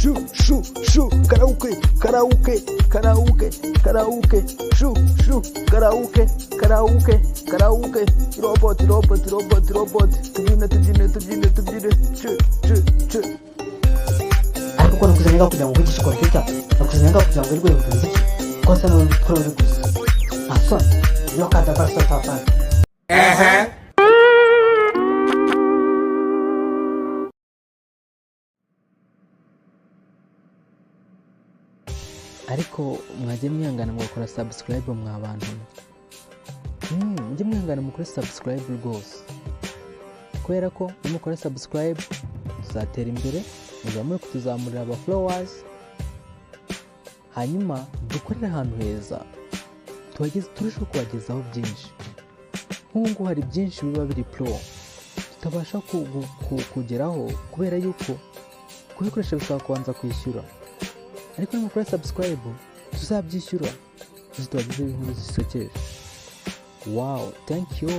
shu karaoke karaoke robot tubyine ariko ko nakuzanira kugira ngo wigishe computer nakuzanira kugira ngo rwego rw'umuziki kosa no tworo gusa aso yo kada basa tapa ariko mwajye mwihangana mugakora subscribe mwa bantu mujye mwihangana mukore subscribe rwose kubera ko nimukora subscribe tuzatera imbere muzamure kutuzamurira aba followers hanyuma dukorere ahantu heza turusheho kubagezaho byinshi nk'ubu hari byinshi biba biri pro tutabasha kugeraho kubera yuko kubikoresha bisaba kubanza kwishyura ariko nimukora subscribe tuzabyishyura tuzabagezaho inkuru zisokeje. Wow, thank you.